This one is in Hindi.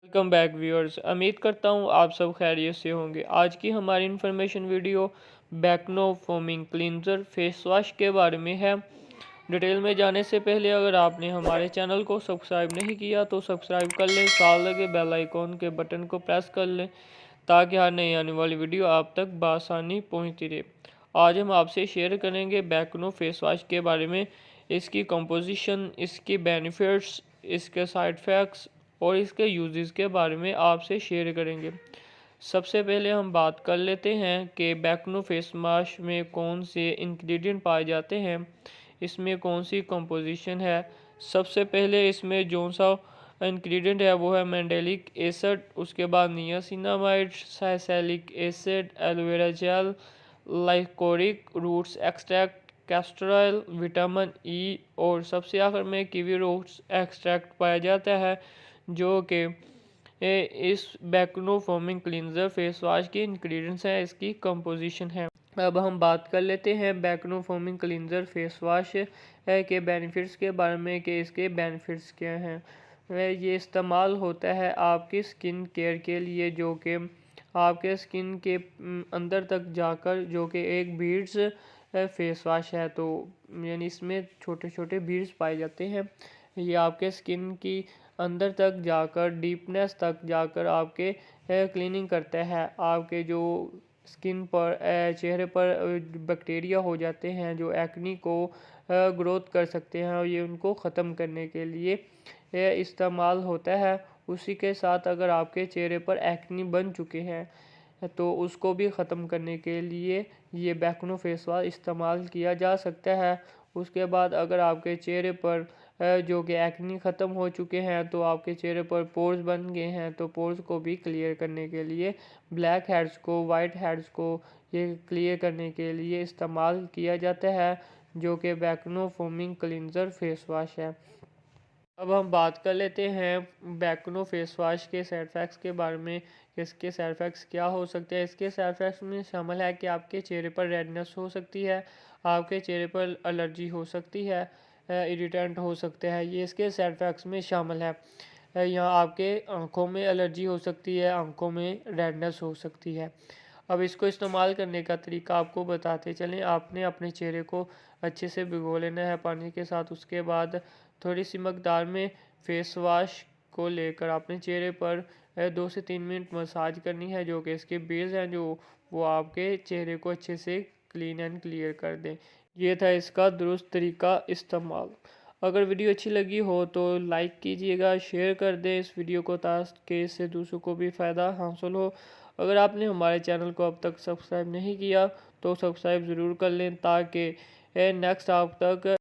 Welcome back viewers. उम्मीद करता हूँ आप सब खैरियत से होंगे। आज की हमारी इन्फॉर्मेशन वीडियो बैकनो फोमिंग क्लींजर फेस वॉश के बारे में है। डिटेल में जाने से पहले अगर आपने हमारे चैनल को सब्सक्राइब नहीं किया तो सब्सक्राइब कर लें, साथ लगे बेल आइकॉन के बटन को प्रेस कर लें ताकि हर नई आने वाली वीडियो आप तक बआसानी पहुँचती रहे। आज हम आपसे शेयर करेंगे बैकनो फेस वॉश के बारे में, इसकी कंपोजिशन, इसकी बेनिफिट्स, इसके साइड इफ़ेक्ट्स और इसके यूजेस के बारे में आपसे शेयर करेंगे। सबसे पहले हम बात कर लेते हैं कि बैकनो फेस मास्क में कौन से इंग्रेडिएंट पाए जाते हैं, इसमें कौन सी कंपोजिशन है। सबसे पहले इसमें जो सा इंग्रेडिएंट है वो है मैंडेलिक एसिड, उसके बाद niacinamide, salicylic acid, aloe vera gel, licorice roots extract, castor oil, vitamin E और सबसे आखिर में कीवी रूट्स एक्सट्रैक्ट पाया जाता है, जो कि इस बैकनो फोमिंग क्लींजर फेस वॉश के इंग्रेडिएंट्स हैं, इसकी कंपोजिशन है। अब हम बात कर लेते हैं बैकनो फोमिंग क्लींजर फेस वॉश के बेनिफिट्स के बारे में कि इसके बेनिफिट्स क्या हैं। ये इस्तेमाल होता है आपकी स्किन केयर के लिए, जो कि आपके स्किन के अंदर तक जाकर, जो कि एक बीड्स फेस वॉश है, तो यानी इसमें छोटे छोटे बीड्स पाए जाते हैं। ये आपके स्किन की अंदर तक जाकर, डीपनेस तक जाकर आपके क्लीनिंग करता है। आपके जो स्किन पर, चेहरे पर बैक्टीरिया हो जाते हैं जो एक्नी को ग्रोथ कर सकते हैं, और ये उनको ख़त्म करने के लिए इस्तेमाल होता है। उसी के साथ अगर आपके चेहरे पर एक्नी बन चुके हैं तो उसको भी ख़त्म करने के लिए ये बैकनो फेस वॉश इस्तेमाल किया जा सकता है। उसके बाद अगर आपके चेहरे पर जो कि एक्नी ख़त्म हो चुके हैं, तो आपके चेहरे पर पोर्स बन गए हैं, तो पोर्स को भी क्लियर करने के लिए, ब्लैक हेड्स को, वाइट हेड्स को ये क्लियर करने के लिए इस्तेमाल किया जाता है, जो कि बैकनो फोमिंग क्लींजर फेस वॉश है। अब हम बात कर लेते हैं बैकनो फेस वॉश के साइड इफ़ेक्ट्स के बारे में। इसके साइड इफ़ेक्ट्स क्या हो सकते हैं। इसके साइड इफ़ेक्ट्स में शामिल है कि आपके चेहरे पर रेडनेस हो सकती है, आपके चेहरे पर एलर्जी हो सकती है, इरिटेंट हो सकते हैं, ये इसके साइड इफ़ेक्ट्स में शामिल है। यहाँ आपके आँखों में एलर्जी हो सकती है, आँखों में रेडनेस हो सकती है। अब इसको इस्तेमाल करने का तरीका आपको बताते चलें। आपने अपने चेहरे को अच्छे से भिगो लेना है पानी के साथ। उसके बाद थोड़ी सी मकदार में फेस वॉश को लेकर अपने चेहरे पर 2 से 3 मिनट मसाज करनी है, जो कि इसके बेस हैं जो वो आपके चेहरे को अच्छे से क्लीन एंड क्लियर कर दें। ये था इसका दुरुस्त तरीका इस्तेमाल। अगर वीडियो अच्छी लगी हो तो लाइक कीजिएगा, शेयर कर दें इस वीडियो को ताकि इससे दूसरों को भी फ़ायदा हासिल हो। अगर आपने हमारे चैनल को अब तक सब्सक्राइब नहीं किया तो सब्सक्राइब ज़रूर कर लें ताकि नेक्स्ट आप तक